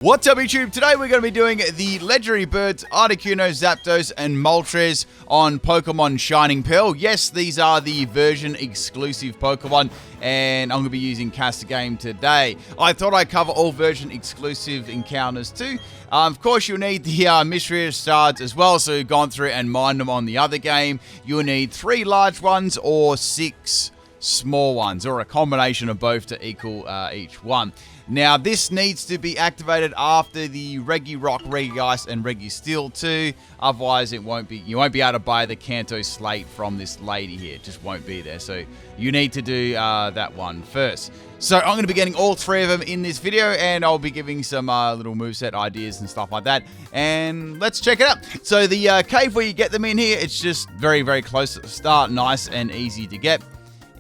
What's up, YouTube? Today we're going to be doing the legendary birds Articuno, Zapdos, and Moltres on Pokemon Shining Pearl. Yes, these are the version exclusive Pokemon, and I'm going to be using Cast Game today. I thought I'd cover all version exclusive encounters too. Of course, you'll need the mystery shards as well, so you've gone through and mined them on the other game. You'll need 3 large ones or 6 small ones, or a combination of both to equal each one. Now, this needs to be activated after the Regirock, Regice, and Registeel too. Otherwise, you won't be able to buy the Kanto Slate from this lady here. It just won't be there. So you need to do that one first. So I'm going to be getting all 3 of them in this video, and I'll be giving some little moveset ideas and stuff like that. And let's check it out. So the cave where you get them in here, it's just very, very close at the start. Nice and easy to get.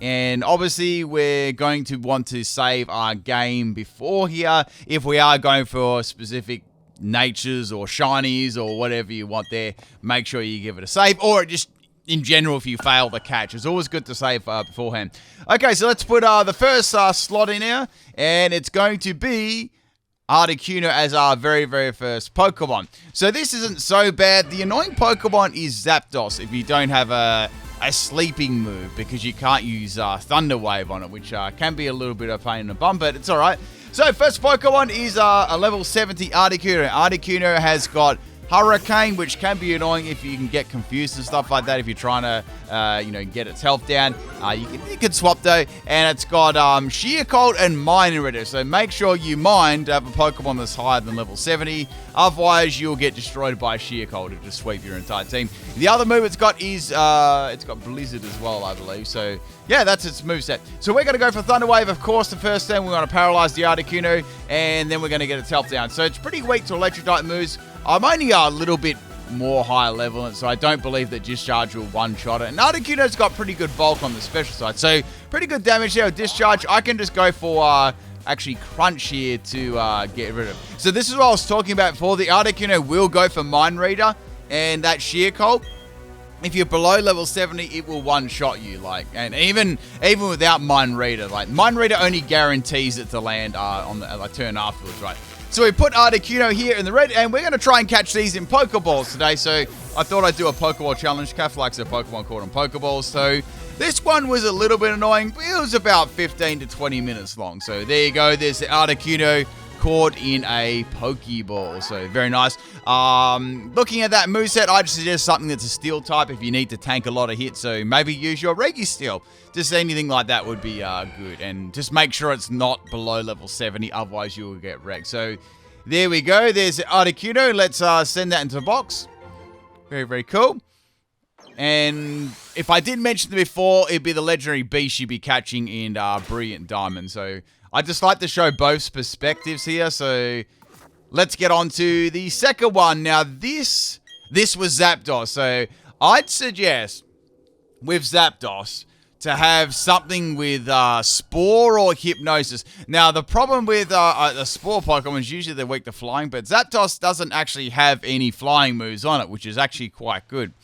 And obviously, we're going to want to save our game before here. If we are going for specific natures or shinies or whatever you want there, make sure you give it a save. Or just in general, if you fail the catch, it's always good to save beforehand. Okay, so let's put the first slot in here. And it's going to be Articuno as our very, very first Pokemon. So this isn't so bad. The annoying Pokemon is Zapdos if you don't have a sleeping move, because you can't use Thunder Wave on it, which can be a little bit of a pain in the bum, but it's alright. So first Pokemon is a level 70 Articuno. Articuno has got Hurricane, which can be annoying if you can get confused and stuff like that. If you're trying to, get its health down, you can swap though. And it's got Sheer Cold and Mine Reader. So make sure you mine to have a Pokemon that's higher than level 70. Otherwise, you'll get destroyed by Sheer Cold. It'll just sweep your entire team. The other move it's got is it's got Blizzard as well, I believe. So yeah, that's its moveset. So we're going to go for Thunder Wave, of course. The first thing we're going to paralyze the Articuno, and then we're going to get its health down. So it's pretty weak to electric type moves. I'm only a little bit more higher level, so I don't believe that Discharge will one-shot it. And Articuno's got pretty good bulk on the special side, so pretty good damage there with Discharge. I can just go for actually Crunch here to get rid of it. So this is what I was talking about before. The Articuno will go for Mind Reader and that Sheer Cold. If you're below level 70, it will one-shot you, and even without Mind Reader. Mind Reader only guarantees it to land on the turn afterwards, right? So we put Articuno here in the red, and we're going to try and catch these in Pokeballs today. So I thought I'd do a Pokeball challenge. Kath likes a Pokemon caught in Pokeballs. So this one was a little bit annoying, but it was about 15 to 20 minutes long. So there you go. There's the Articuno caught in a Pokeball. So very nice. Looking at that moveset, I'd suggest something that's a steel type if you need to tank a lot of hits. So maybe use your Registeel. Just anything like that would be good. And just make sure it's not below level 70. Otherwise, you will get wrecked. So there we go. There's Articuno. Let's send that into the box. Very, very cool. And if I did mention it before, it'd be the legendary beast you'd be catching in Brilliant Diamond. So I just like to show both perspectives here. So let's get on to the second one. Now, this was Zapdos. So I'd suggest with Zapdos to have something with Spore or Hypnosis. Now, the problem with the Spore Pokemon is usually they're weak to flying, but Zapdos doesn't actually have any flying moves on it, which is actually quite good.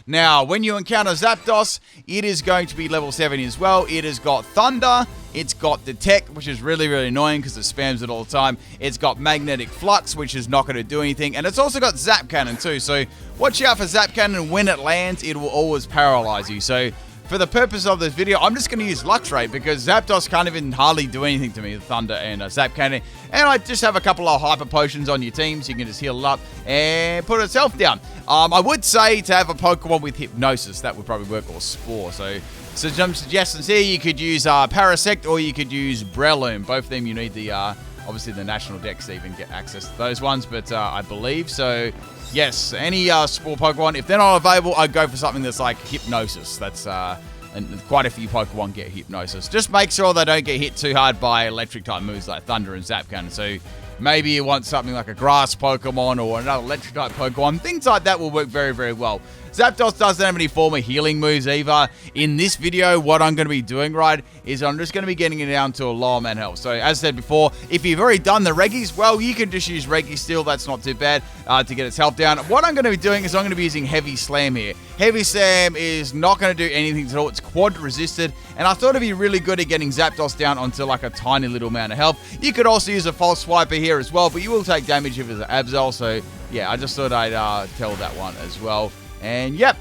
Now, when you encounter Zapdos, it is going to be level 70 as well. It has got Thunder. It's got Detect, which is really, really annoying because it spams it all the time. It's got Magnetic Flux, which is not going to do anything. And it's also got Zap Cannon too. So watch out for Zap Cannon. When it lands, it will always paralyze you. So for the purpose of this video, I'm just going to use Luxray because Zapdos can't even hardly do anything to me with Thunder and Zap Cannon. And I just have a couple of Hyper Potions on your team so you can just heal it up and put itself down. I would say to have a Pokemon with Hypnosis. That would probably work, or Spore. So some suggestions here. You could use Parasect or you could use Breloom. Both of them you need the obviously the National Dex to even get access to those ones. But I believe so. Yes, any Spore Pokemon, if they're not available, I'd go for something that's like Hypnosis. That's and quite a few Pokemon get Hypnosis. Just make sure they don't get hit too hard by electric type moves like Thunder and Zap Cannon. So maybe you want something like a Grass Pokemon or another electric type Pokemon. Things like that will work very, very well. Zapdos doesn't have any form of healing moves either. In this video, what I'm going to be doing, right, is I'm just going to be getting it down to a low amount of health. So, as I said before, if you've already done the Reggies, well, you can just use Reggie Steel. That's not too bad to get its health down. What I'm going to be doing is I'm going to be using Heavy Slam here. Heavy Slam is not going to do anything at all. It's quad resisted, and I thought it'd be really good at getting Zapdos down onto like a tiny little amount of health. You could also use a False Swiper here as well, but you will take damage if it's an Absol. So, yeah, I just thought I'd tell that one as well. And, yep.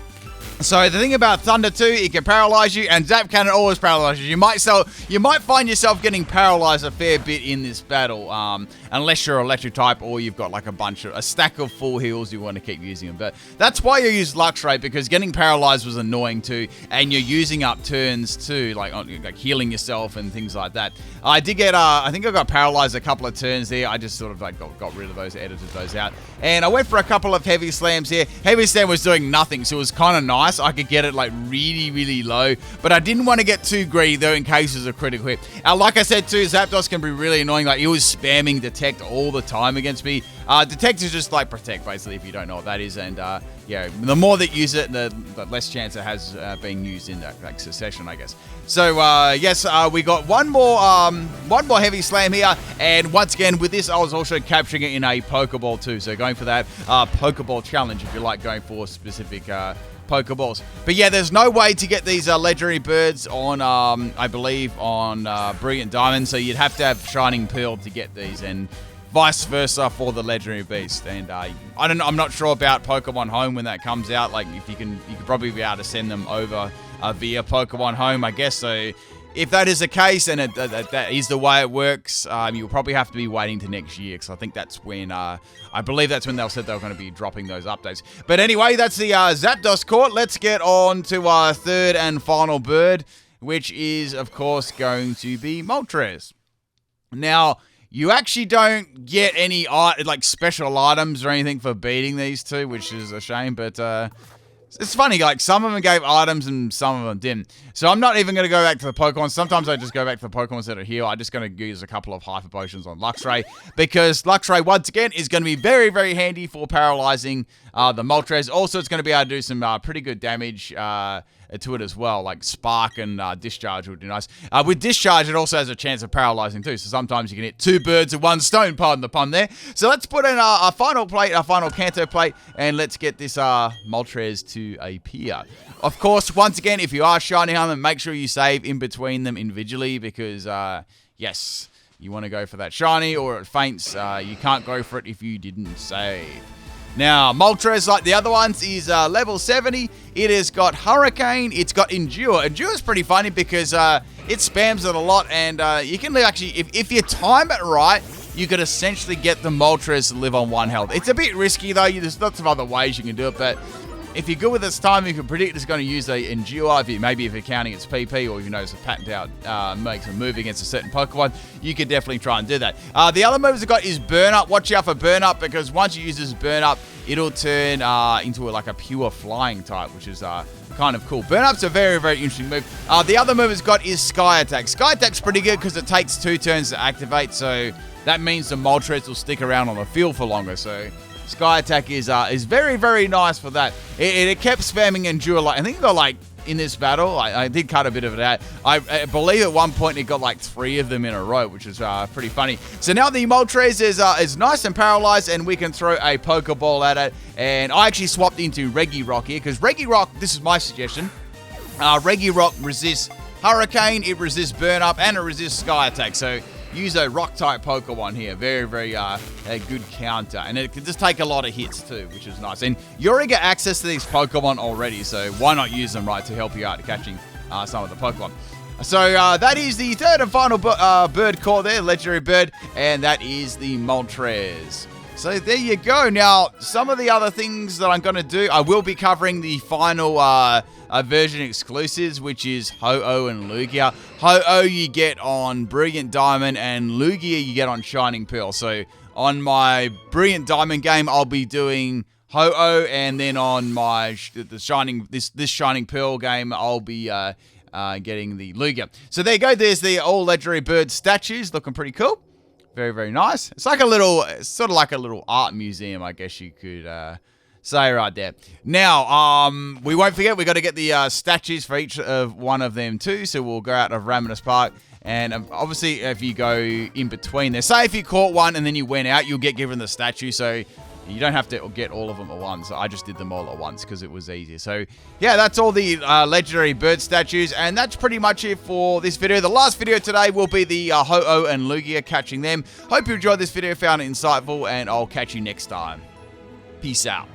So the thing about Thunder 2, it can paralyze you, and Zap Cannon always paralyzes you. You might find yourself getting paralyzed a fair bit in this battle, unless you're electric type or you've got like a stack of full heals you want to keep using them. But that's why you use Luxray, because getting paralyzed was annoying too, and you're using up turns too, like healing yourself and things like that. I did get, I think I got paralyzed a couple of turns there. I just sort of like got rid of those, edited those out, and I went for a couple of Heavy Slams here. Heavy Slam was doing nothing, so it was kind of nice. I could get it like really, really low, but I didn't want to get too greedy though in case it's a critical hit. Like I said too, Zapdos can be really annoying. Like, he was spamming Detect all the time against me. Detect is just like Protect, basically, if you don't know what that is. And yeah, the more that you use it, the less chance it has being used in that like succession, I guess. So yes, we got one more Heavy Slam here, and once again with this, I was also capturing it in a Pokeball too. So going for that Pokeball challenge, if you like going for specific Pokeballs. But yeah, there's no way to get these legendary birds on, I believe, on Brilliant Diamond. So you'd have to have Shining Pearl to get these, and vice versa for the legendary beast. And I'm not sure about Pokemon Home when that comes out. Like, if you could probably be able to send them over via Pokemon Home, I guess. So if that is the case, and that is the way it works, you'll probably have to be waiting to next year, because I think that's when, I believe that's when they said they were going to be dropping those updates. But anyway, that's the Zapdos court. Let's get on to our third and final bird, which is, of course, going to be Moltres. Now, you actually don't get any like special items or anything for beating these two, which is a shame, but it's funny, like, some of them gave items and some of them didn't. So I'm not even going to go back to the Pokemon. Sometimes I just go back to the Pokemons that are here. I'm just going to use a couple of Hyper Potions on Luxray, because Luxray, once again, is going to be very, very handy for paralyzing the Moltres. Also, it's going to be able to do some pretty good damage to it as well, like Spark and Discharge would be nice. With Discharge, it also has a chance of paralyzing too, so sometimes you can hit two birds with one stone, pardon the pun there. So let's put in our final plate, our final Kanto plate, and let's get this Moltres to appear. Of course, once again, if you are shining on them, make sure you save in between them individually, because yes, you want to go for that shiny, or it faints. You can't go for it if you didn't save. Now, Moltres, like the other ones, is level 70. It has got Hurricane. It's got Endure. Endure is pretty funny because it spams it a lot, and you can actually, if you time it right, you could essentially get the Moltres to live on 1 health. It's a bit risky, though. There's lots of other ways you can do it, but if you're good with its time, you can predict it's going to use a Endure. Maybe if you're counting its PP, or if you notice a patent out makes a move against a certain Pokemon, you could definitely try and do that. The other moves it's got is Burn Up. Watch out for Burn Up, because once you use this Burn Up, it'll turn into like a pure flying type, which is kind of cool. Burn Up's a very, very interesting move. The other move it's got is Sky Attack. Sky Attack's pretty good because it takes 2 turns to activate, so that means the Moltres will stick around on the field for longer. So Sky Attack is very, very nice for that. It kept spamming Endure. Like, I think it got like, in this battle, I did cut a bit of it out. I believe at one point it got like 3 of them in a row, which is pretty funny. So now the Moltres is nice and paralyzed, and we can throw a Pokeball at it. And I actually swapped into Regirock here, because Regirock, this is my suggestion, Regirock resists Hurricane, it resists Burn Up, and it resists Sky Attack. So use a Rock-type Pokemon here. Very, very a good counter. And it can just take a lot of hits too, which is nice. And you already get access to these Pokemon already, so why not use them, right, to help you out catching some of the Pokemon. So that is the third and final bird call there, legendary bird, and that is the Moltres. So there you go. Now, some of the other things that I'm going to do, I will be covering the final version exclusives, which is Ho-Oh and Lugia. Ho-Oh you get on Brilliant Diamond, and Lugia you get on Shining Pearl. So on my Brilliant Diamond game, I'll be doing Ho-Oh, and then on my this Shining Pearl game, I'll be getting the Lugia. So there you go. There's the all legendary bird statues, looking pretty cool. Very, very nice. It's like a little, sort of like a little art museum, I guess you could Say right there. Now, we won't forget, we got to get the statues for each of one of them too. So we'll go out of Raminus Park. And obviously, if you go in between there, say if you caught one and then you went out, you'll get given the statue. So you don't have to get all of them at once. I just did them all at once because it was easier. So yeah, that's all the legendary bird statues. And that's pretty much it for this video. The last video today will be the Ho-Oh and Lugia, catching them. Hope you enjoyed this video, found it insightful, and I'll catch you next time. Peace out.